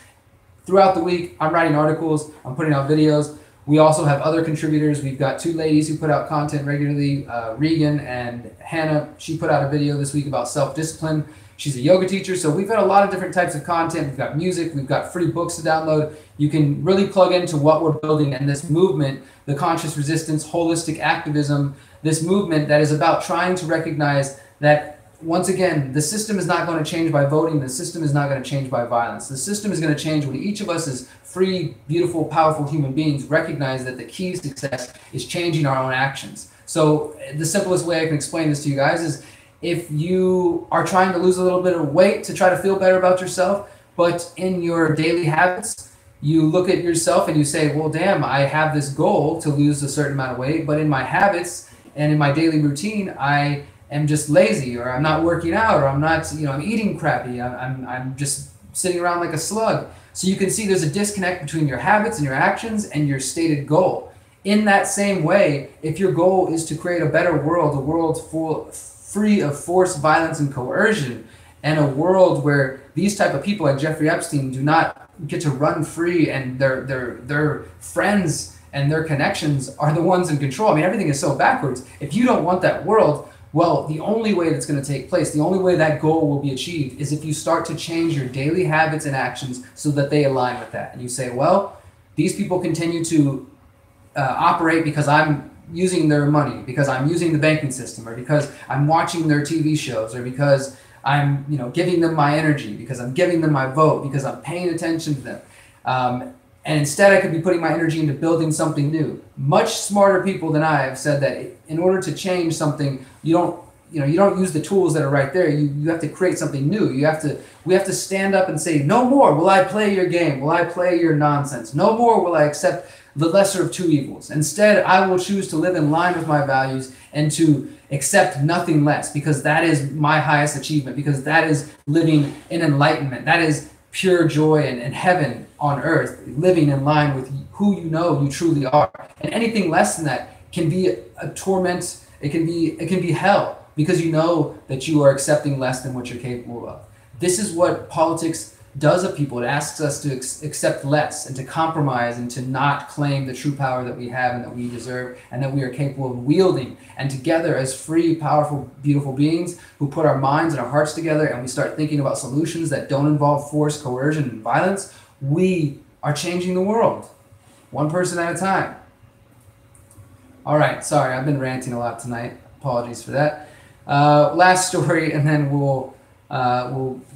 throughout the week, I'm writing articles, I'm putting out videos. We also have other contributors. We've got two ladies who put out content regularly, Regan and Hannah. She put out a video this week about self-discipline. She's a yoga teacher, so we've got a lot of different types of content. We've got music, we've got free books to download. You can really plug into what we're building and this movement, the conscious resistance, holistic activism, this movement that is about trying to recognize that, once again, the system is not going to change by voting. The system is not going to change by violence. The system is going to change when each of us as free, beautiful, powerful human beings recognize that the key to success is changing our own actions. So the simplest way I can explain this to you guys is, if you are trying to lose a little bit of weight to try to feel better about yourself, but in your daily habits, you look at yourself and you say, well, damn, I have this goal to lose a certain amount of weight, but in my habits and in my daily routine, I am just lazy, or I'm not working out, or I'm not, I'm eating crappy. I'm just sitting around like a slug. So you can see there's a disconnect between your habits and your actions and your stated goal. In that same way, if your goal is to create a better world, a world free of force, violence, and coercion, and a world where these type of people like Jeffrey Epstein do not get to run free, and their friends and their connections are the ones in control. I mean, everything is so backwards. If you don't want that world, well, the only way that's going to take place, the only way that goal will be achieved, is if you start to change your daily habits and actions so that they align with that. And you say, well, these people continue to operate because I'm using their money, because I'm using the banking system, or because I'm watching their TV shows, or because I'm giving them my energy, because I'm giving them my vote, because I'm paying attention to them. And instead I could be putting my energy into building something new. Much smarter people than I have said that in order to change something, you don't use the tools that are right there. You have to create something new. We have to stand up and say, no more will I play your game. Will I play your nonsense? No more will I accept the lesser of two evils. Instead, I will choose to live in line with my values and to accept nothing less, because that is my highest achievement, because that is living in enlightenment. That is pure joy and heaven on earth, living in line with who you truly are. And anything less than that can be a torment. It can be hell, because you know that you are accepting less than what you're capable of. This is what politics does of people. It asks us to accept less and to compromise and to not claim the true power that we have and that we deserve and that we are capable of wielding. And together, as free, powerful, beautiful beings who put our minds and our hearts together, and we start thinking about solutions that don't involve force, coercion, and violence, we are changing the world, one person at a time. All right, sorry, I've been ranting a lot tonight. Apologies for that. Last story, and then we'll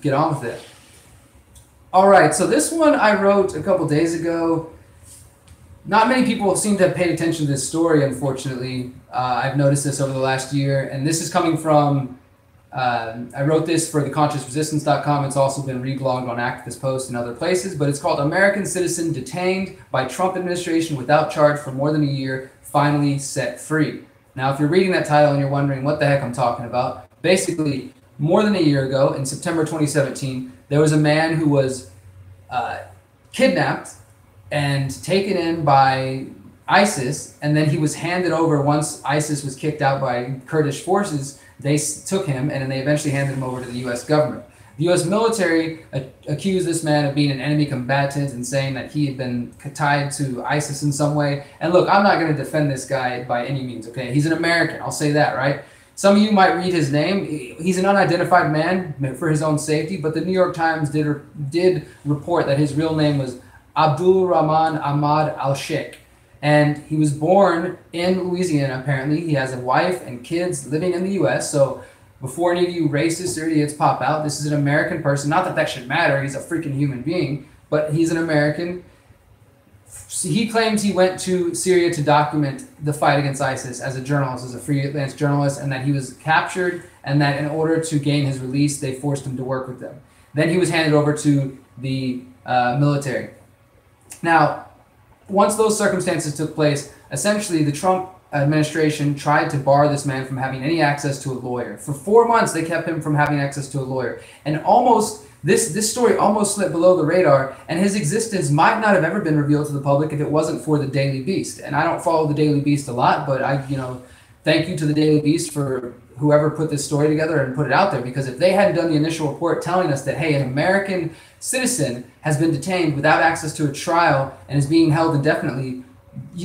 get on with it. All right, so this one I wrote a couple days ago. Not many people seem to have paid attention to this story, unfortunately. I've noticed this over the last year, and this is coming from, I wrote this for theconsciousresistance.com. It's also been reblogged on Activist Post and other places, but it's called American Citizen Detained by Trump Administration Without Charge for More Than a Year, Finally Set Free. Now, if you're reading that title and you're wondering what the heck I'm talking about, basically, more than a year ago, in September 2017, there was a man who was kidnapped and taken in by ISIS, and then he was handed over. Once ISIS was kicked out by Kurdish forces, they took him, and then they eventually handed him over to the U.S. government. The U.S. military accused this man of being an enemy combatant and saying that he had been tied to ISIS in some way. And look, I'm not going to defend this guy by any means, okay? He's an American, I'll say that, right? Some of you might read his name. He's an unidentified man for his own safety, but the New York Times did report that his real name was Abdul Rahman Ahmad al-Sheikh. And he was born in Louisiana, apparently. He has a wife and kids living in the U.S., so before any of you racists or idiots pop out, this is an American person. Not that that should matter. He's a freaking human being, but he's an American. He claims he went to Syria to document the fight against ISIS as a journalist, as a freelance journalist, and that he was captured, and that in order to gain his release, they forced him to work with them. Then he was handed over to the military. Now, once those circumstances took place, essentially the Trump administration tried to bar this man from having any access to a lawyer. For 4 months, they kept him from having access to a lawyer. And almost, this story almost slipped below the radar, and his existence might not have ever been revealed to the public if it wasn't for the Daily Beast. And I don't follow the Daily Beast a lot, but thank you to the Daily Beast for whoever put this story together and put it out there, because if they hadn't done the initial report telling us that, hey, an American citizen has been detained without access to a trial and is being held indefinitely,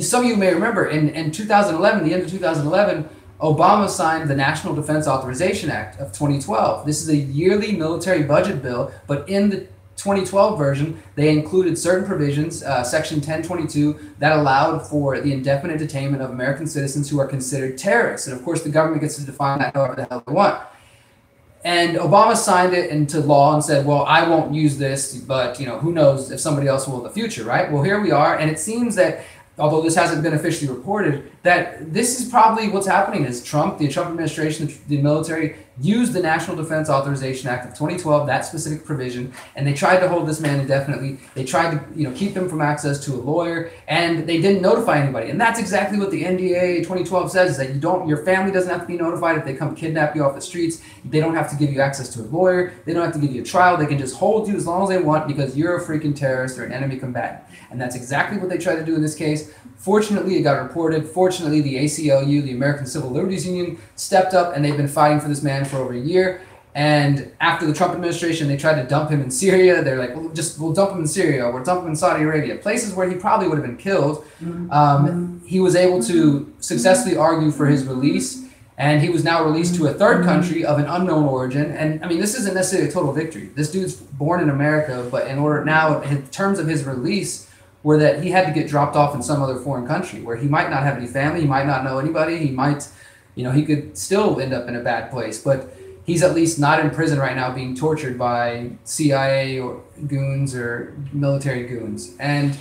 some of you may remember in 2011, the end of 2011, Obama signed the National Defense Authorization Act of 2012. This is a yearly military budget bill, but in the 2012 version, they included certain provisions, Section 1022, that allowed for the indefinite detainment of American citizens who are considered terrorists. And of course, the government gets to define that however the hell they want. And Obama signed it into law and said, well, I won't use this, but who knows if somebody else will in the future, right? Well, here we are, and it seems that, although this hasn't been officially reported, that this is probably what's happening is the Trump administration, the military, used the National Defense Authorization Act of 2012, that specific provision, and they tried to hold this man indefinitely. They tried to keep him from access to a lawyer, and they didn't notify anybody. And that's exactly what the NDA 2012 says, is that your family doesn't have to be notified if they come kidnap you off the streets. They don't have to give you access to a lawyer. They don't have to give you a trial. They can just hold you as long as they want because you're a freaking terrorist or an enemy combatant. And that's exactly what they tried to do in this case. Fortunately, it got reported. Fortunately, the ACLU, the American Civil Liberties Union, stepped up, and they've been fighting for this man for over a year. And after the Trump administration, they tried to dump him in Syria. They're like, we'll dump him in Syria. We'll dump him in Saudi Arabia, places where he probably would have been killed. He was able to successfully argue for his release, and he was now released to a third country of an unknown origin. And I mean, this isn't necessarily a total victory. This dude's born in America, but in terms of his release, were that he had to get dropped off in some other foreign country where he might not have any family, he might not know anybody, he might, he could still end up in a bad place, but he's at least not in prison right now being tortured by CIA or goons or military goons. And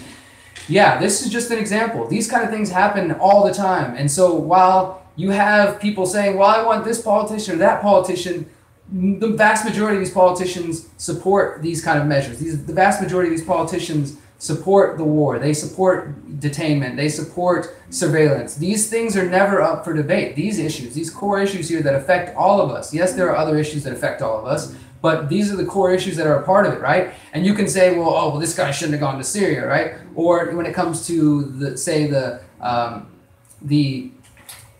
yeah, this is just an example. These kind of things happen all the time. And so while you have people saying, well, I want this politician or that politician, the vast majority of these politicians support these kind of measures. The vast majority of these politicians support the war. They support detainment. They support surveillance. These things are never up for debate. These issues, these core issues here that affect all of us. Yes, there are other issues that affect all of us, but these are the core issues that are a part of it, right? And you can say, well, this guy shouldn't have gone to Syria, right? Or when it comes to the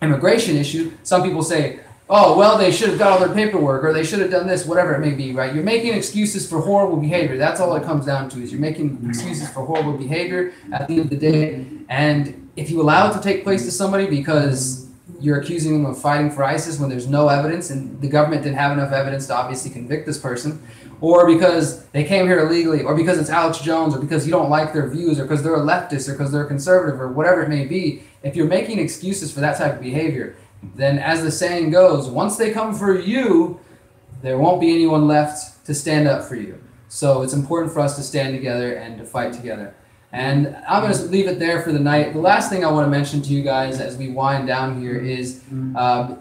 immigration issue, some people say, oh, well, they should have got all their paperwork, or they should have done this, whatever it may be, right? You're making excuses for horrible behavior. That's all it comes down to, is you're making excuses for horrible behavior at the end of the day. And if you allow it to take place to somebody because you're accusing them of fighting for ISIS when there's no evidence and the government didn't have enough evidence to obviously convict this person, or because they came here illegally, or because it's Alex Jones, or because you don't like their views, or because they're a leftist, or because they're a conservative, or whatever it may be, if you're making excuses for that type of behavior, then as the saying goes, once they come for you, there won't be anyone left to stand up for you. So it's important for us to stand together and to fight together. And I'm going to leave it there for the night. The last thing I want to mention to you guys as we wind down here is I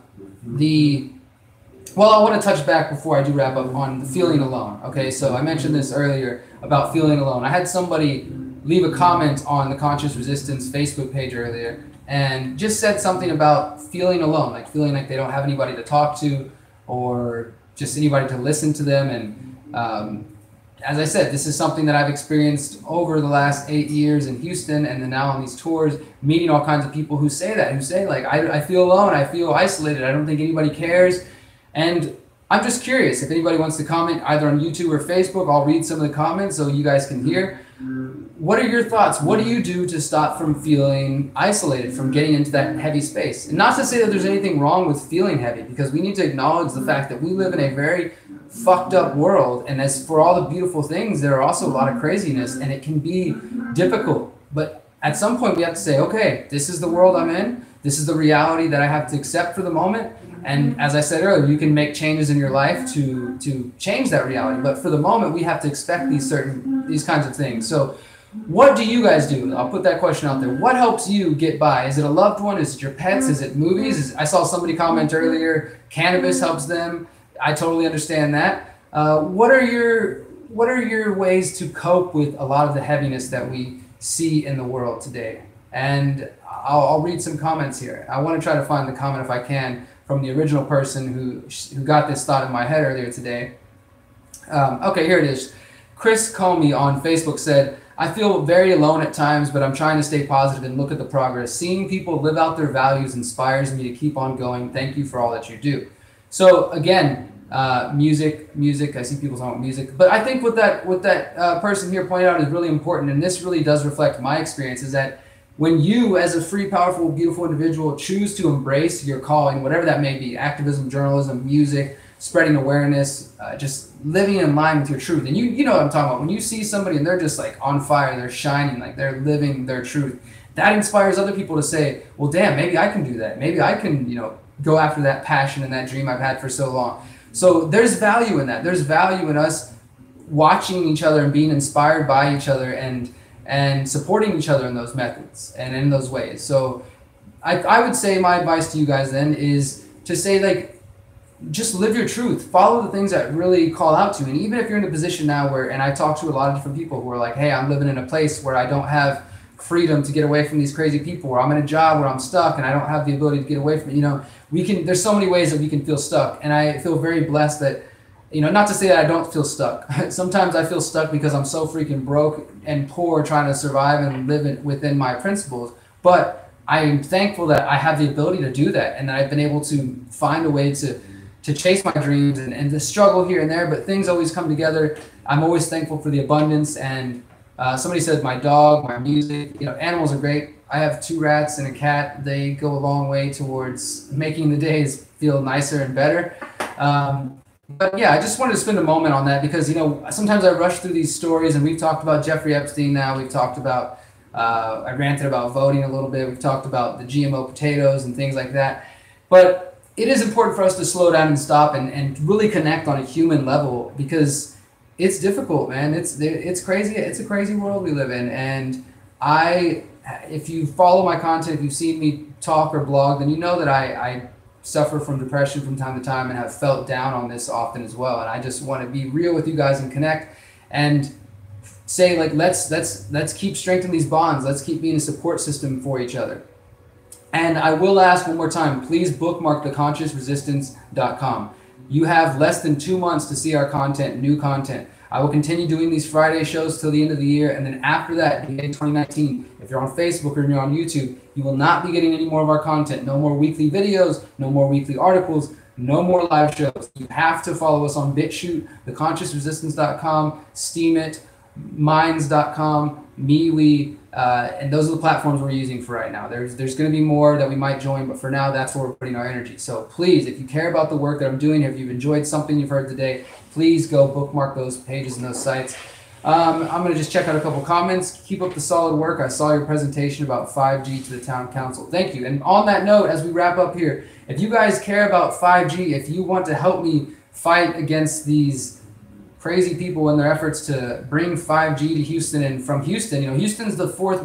want to touch back before I do wrap up on the feeling alone. Okay, so I mentioned this earlier about feeling alone. I had somebody leave a comment on the Conscious Resistance Facebook page earlier and just said something about feeling alone, like feeling like they don't have anybody to talk to or just anybody to listen to them. And as I said, this is something that I've experienced over the last 8 years in Houston, and then now on these tours, meeting all kinds of people who say that, who say like, I feel alone, I feel isolated, I don't think anybody cares. And I'm just curious if anybody wants to comment either on YouTube or Facebook. I'll read some of the comments so you guys can hear. What are your thoughts? What do you do to stop from feeling isolated, from getting into that heavy space? And not to say that there's anything wrong with feeling heavy, because we need to acknowledge the fact that we live in a very fucked up world. And as for all the beautiful things, there are also a lot of craziness, and it can be difficult. But at some point we have to say, okay, this is the world I'm in. This is the reality that I have to accept for the moment. And as I said earlier, you can make changes in your life to change that reality. But for the moment, we have to expect these kinds of things. So what do you guys do? I'll put that question out there. What helps you get by? Is it a loved one? Is it your pets? Is it movies? I saw somebody comment earlier, cannabis helps them. I totally understand that. What are your ways to cope with a lot of the heaviness that we see in the world today? And I'll read some comments here. I want to try to find the comment, if I can, from the original person who got this thought in my head earlier today. Okay, here it is. Chris Comey on Facebook said, I feel very alone at times, but I'm trying to stay positive and look at the progress. Seeing people live out their values inspires me to keep on going. Thank you for all that you do. So again, music. I see people talking about music, but I think what that person here pointed out is really important, and this really does reflect my experience. Is that when you, as a free, powerful, beautiful individual, choose to embrace your calling, whatever that may be, activism, journalism, music, spreading awareness, just living in line with your truth. And you know what I'm talking about. When you see somebody and they're just like on fire, they're shining, like they're living their truth, that inspires other people to say, well, damn, maybe I can do that. Maybe I can, go after that passion and that dream I've had for so long. So there's value in that. There's value in us watching each other and being inspired by each other and supporting each other in those methods and in those ways. So I would say my advice to you guys then is to say, like, just live your truth. Follow the things that really call out to you. And even if you're in a position now where, and I talk to a lot of different people who are like, hey, I'm living in a place where I don't have freedom to get away from these crazy people, or I'm in a job where I'm stuck and I don't have the ability to get away from it. There's so many ways that we can feel stuck. And I feel very blessed that, not to say that I don't feel stuck. Sometimes I feel stuck because I'm so freaking broke and poor trying to survive and live within my principles. But I am thankful that I have the ability to do that, and that I've been able to find a way to chase my dreams and to struggle here and there, but things always come together. I'm always thankful for the abundance. And somebody said my dog, my music, animals are great. I have 2 rats and a cat. They go a long way towards making the days feel nicer and better. But yeah, I just wanted to spend a moment on that because, sometimes I rush through these stories, and we've talked about Jeffrey Epstein now. We've talked about, I ranted about voting a little bit. We've talked about the GMO potatoes and things like that. But it is important for us to slow down and stop and really connect on a human level, because it's difficult, man. It's crazy. It's a crazy world we live in. And if you follow my content, if you've seen me talk or blog, then you know that I suffer from depression from time to time and have felt down on this often as well. And I just want to be real with you guys and connect and say, like, let's keep strengthening these bonds. Let's keep being a support system for each other. And I will ask one more time, please bookmark theconsciousresistance.com. You have less than 2 months to see our content, new content. I will continue doing these Friday shows till the end of the year. And then after that, in 2019, if you're on Facebook or you're on YouTube, you will not be getting any more of our content. No more weekly videos, no more weekly articles, no more live shows. You have to follow us on BitChute, theconsciousresistance.com, Steemit, Minds.com, MeWe, and those are the platforms we're using for right now. There's going to be more that we might join, but for now, that's where we're putting our energy. So please, if you care about the work that I'm doing, if you've enjoyed something you've heard today, please go bookmark those pages and those sites. I'm going to just check out a couple comments. Keep up the solid work. I saw your presentation about 5G to the town council. Thank you. And on that note, as we wrap up here, if you guys care about 5G, if you want to help me fight against these crazy people in their efforts to bring 5G to Houston, and from Houston, Houston's the fourth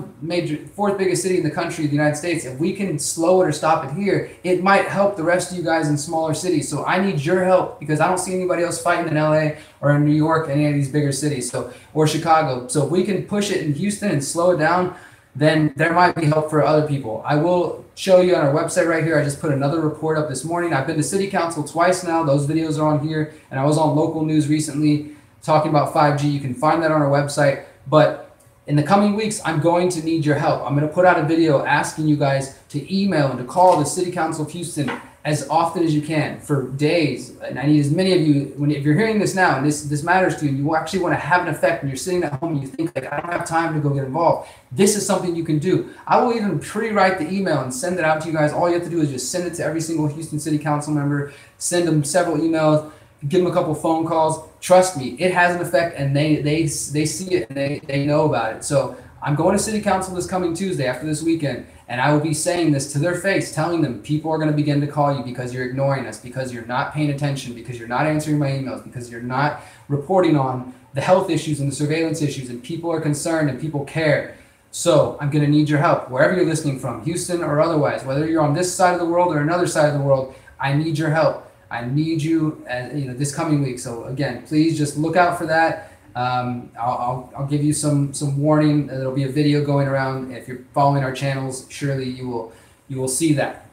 biggest city in the country, the United States. If we can slow it or stop it here, it might help the rest of you guys in smaller cities. So I need your help, because I don't see anybody else fighting in LA or in New York, any of these bigger cities, or Chicago. So if we can push it in Houston and slow it down, then there might be help for other people. I will show you on our website right here. I just put another report up this morning. I've been to city council twice now. Those videos are on here. And I was on local news recently talking about 5G. You can find that on our website. But in the coming weeks, I'm going to need your help. I'm going to put out a video asking you guys to email and to call the City Council of Houston as often as you can for days. And I need as many of you, if you're hearing this now and this matters to you, and you actually want to have an effect, and you're sitting at home and you think, like, I don't have time to go get involved, this is something you can do. I will even pre-write the email and send it out to you guys. All you have to do is just send it to every single Houston City Council member, send them several emails, give them a couple phone calls. Trust me, it has an effect, and they see it and they know about it. So I'm going to City Council this coming Tuesday after this weekend, and I will be saying this to their face, telling them people are going to begin to call you because you're ignoring us, because you're not paying attention, because you're not answering my emails, because you're not reporting on the health issues and the surveillance issues, and people are concerned and people care. So I'm going to need your help wherever you're listening from, Houston or otherwise, whether you're on this side of the world or another side of the world. I need your help. I need you, this coming week. So again, please just look out for that. I'll give you some warning. There'll be a video going around. If you're following our channels, surely you will see that.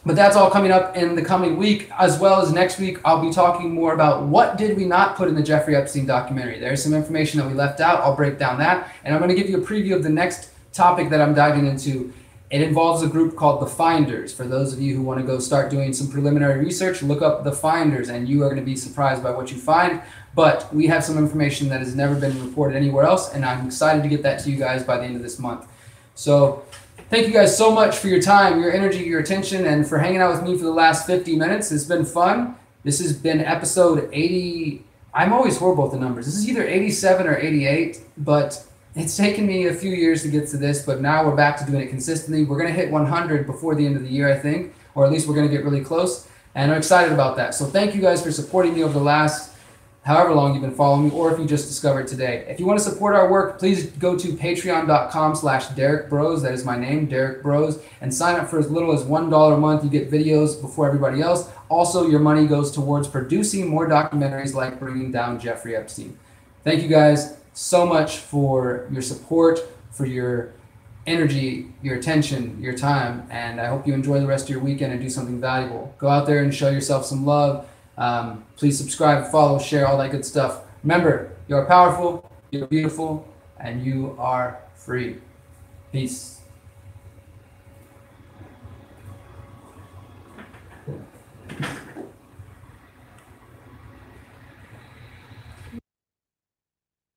But that's all coming up in the coming week, as well as next week. I'll be talking more about what did we not put in the Jeffrey Epstein documentary. There's some information that we left out. I'll break down that. And I'm going to give you a preview of the next topic that I'm diving into. It involves a group called the Finders. For those of you who want to go start doing some preliminary research, look up the Finders, and you are going to be surprised by what you find. But we have some information that has never been reported anywhere else, and I'm excited to get that to you guys by the end of this month. So thank you guys so much for your time, your energy, your attention, and for hanging out with me for the last 50 minutes. It's been fun. This has been episode 80. I'm always horrible at the numbers. This is either 87 or 88, but it's taken me a few years to get to this, but now we're back to doing it consistently. We're going to hit 100 before the end of the year, I think, or at least we're going to get really close, and I'm excited about that. So thank you guys for supporting me over the last however long you've been following me, or if you just discovered today. If you want to support our work, please go to patreon.com/Derrick Broze. That is my name, Derrick Broze, and sign up for as little as $1 a month. You get videos before everybody else. Also, your money goes towards producing more documentaries like bringing down Jeffrey Epstein. Thank you guys so much for your support, for your energy, your attention, your time, and I hope you enjoy the rest of your weekend and do something valuable. Go out there and show yourself some love. Please subscribe, follow, share, all that good stuff. Remember, you are powerful, you're beautiful, and you are free. Peace.